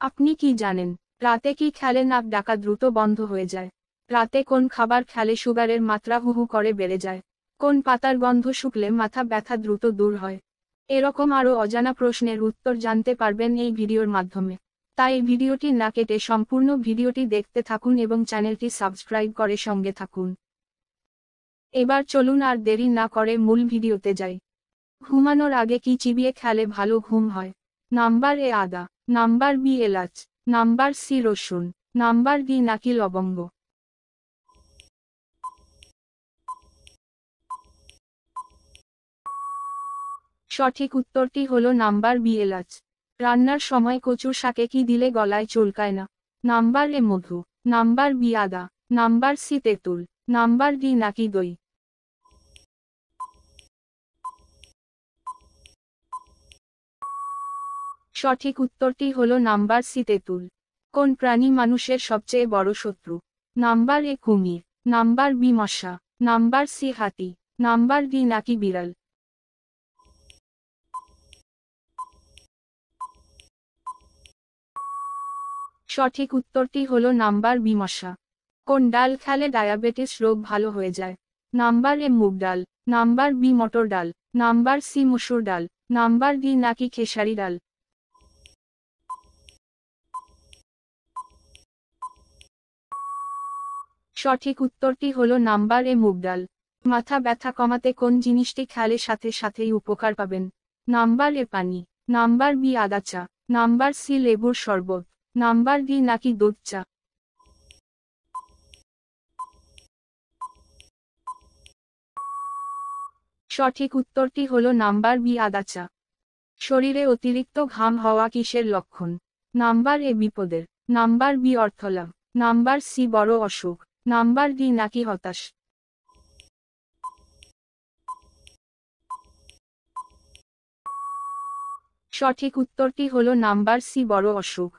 আপনি কি জানেন রাতে কি খেলে নাক ডাকা দ্রুত বন্ধ হয়ে যায়? রাতে কোন খাবার খেলে সুগারের মাত্রা হু হু করে বেড়ে যায়? কোন পাতার গন্ধ শুকলে মাথা ব্যথা দ্রুত দূর হয়? এরকম আরও অজানা প্রশ্নের উত্তর জানতে পারবেন এই ভিডিওর মাধ্যমে। তাই ভিডিওটি না কেটে সম্পূর্ণ ভিডিওটি দেখতে থাকুন এবং চ্যানেলটি সাবস্ক্রাইব করে সঙ্গে থাকুন। এবার চলুন আর দেরি না করে মূল ভিডিওতে যাই। ঘুমানোর আগে কি চিবিয়ে খেলে ভালো ঘুম হয়? নাম্বার এ আদা, নাম্বার বি এলাচ, নাম্বার সি রসুন, নাম্বার ডি নাকি লবঙ্গ। সঠিক উত্তরটি হলো নাম্বার বি এলাচ। রান্নার সময় কচুর শাকে কি দিলে গলায় চুলকায় না? নাম্বার এ মধু, নাম্বার বি আদা, নাম্বার সি তেঁতুল, নাম্বার ডি নাকি দই। সঠিক উত্তরটি হলো নাম্বার সি তেঁতুল। কোন প্রাণী মানুষের সবচেয়ে বড় শত্রু? নাম্বার এ কুমির, নাম্বার বি মশা, নাম্বার সি হাতি, নাম্বার ডি নাকি বিড়াল। সঠিক উত্তরটি হলো নাম্বার বি মশা। কোন ডাল খেলে ডায়াবেটিস রোগ ভালো হয়ে যায়? নাম্বার এ মুগ ডাল, নাম্বার বি মটর ডাল, নাম্বার সি মসুর ডাল, নাম্বার ডি নাকি খেসারি ডাল। সঠিক উত্তরটি হলো নাম্বার এ মুগ ডাল। মাথা ব্যথা কমাতে কোন জিনিসটি খেলে সাথে সাথেই উপকার পাবেন? নাম্বার এ পানি, নাম্বার বি আদা চা, নাম্বার সি লেবুর শরবত, নাম্বার ডি নাকি দুধ চা। সঠিক উত্তরটি হলো নাম্বার বি আদা চা। শরীরে অতিরিক্ত ঘাম হওয়া কিসের লক্ষণ? নাম্বার এ বিপদের, নাম্বার বি অর্থলাভ, নাম্বার সি বড় অসুখ, নাম্বার ডি নাকি হতাশ। সঠিক উত্তরটি হলো নাম্বার সি বড় অসুখ।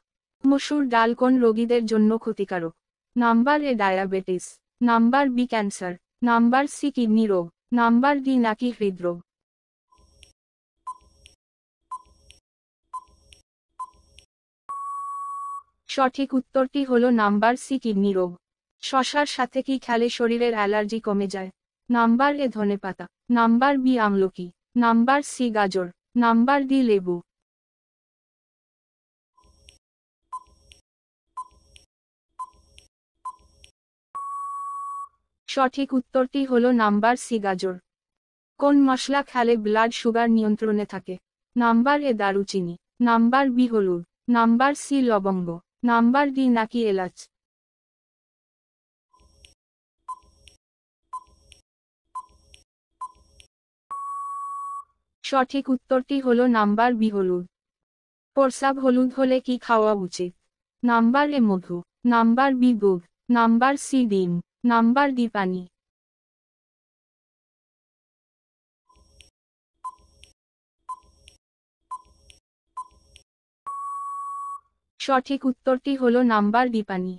মসুর ডাল কোন রোগীদের জন্য ক্ষতিকারক? Number A diabetes, number B cancer, number C kidney রোগ, নাম্বার ডি নাকি হৃদরোগ। সঠিক উত্তরটি হলো নাম্বার সি কিডনি রোগ। শশার সাথে কি খেলে শরীরের অ্যালার্জি কমে যায়? নাম্বার এ ধনেপাতা, নাম্বার বি আমলকি, নাম্বার সি গাজর, নাম্বার ডি লেবু। সঠিক উত্তরটি হলো নাম্বার সি গাজর। কোন মশলা খেলে ব্লাড সুগার নিয়ন্ত্রণে থাকে? নাম্বার এ দারুচিনি, নাম্বার বি হলুদ, নাম্বার সি লবঙ্গ, নাম্বার ডি নাকি এলাচ। সঠিক উত্তরটি হলো নাম্বার বি হলুদ। প্রস্রাব হলুদ হলে কি খাওয়া উচিত? নাম্বার এ মধু, নাম্বার বি দুধ, নাম্বার সি ডিম, নাম্বার ডি পানি। সঠিক উত্তরটি হলো নাম্বার ডি পানি।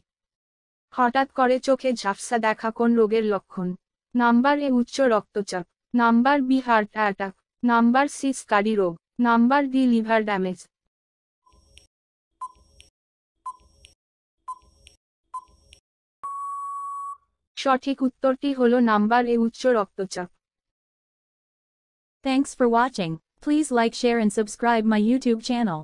হঠাৎ করে চোখে ঝাপসা দেখা কোন রোগের লক্ষণ? নাম্বার এ উচ্চ রক্তচাপ, number B heart attack, number C স্কাডি রোগ, নাম্বার ডি লিভার ড্যামেজ। সঠিক উত্তরটি হলো নাম্বার এ উচ্চ রক্তচাপ। Thanks for watching. Please like, share and subscribe my YouTube channel.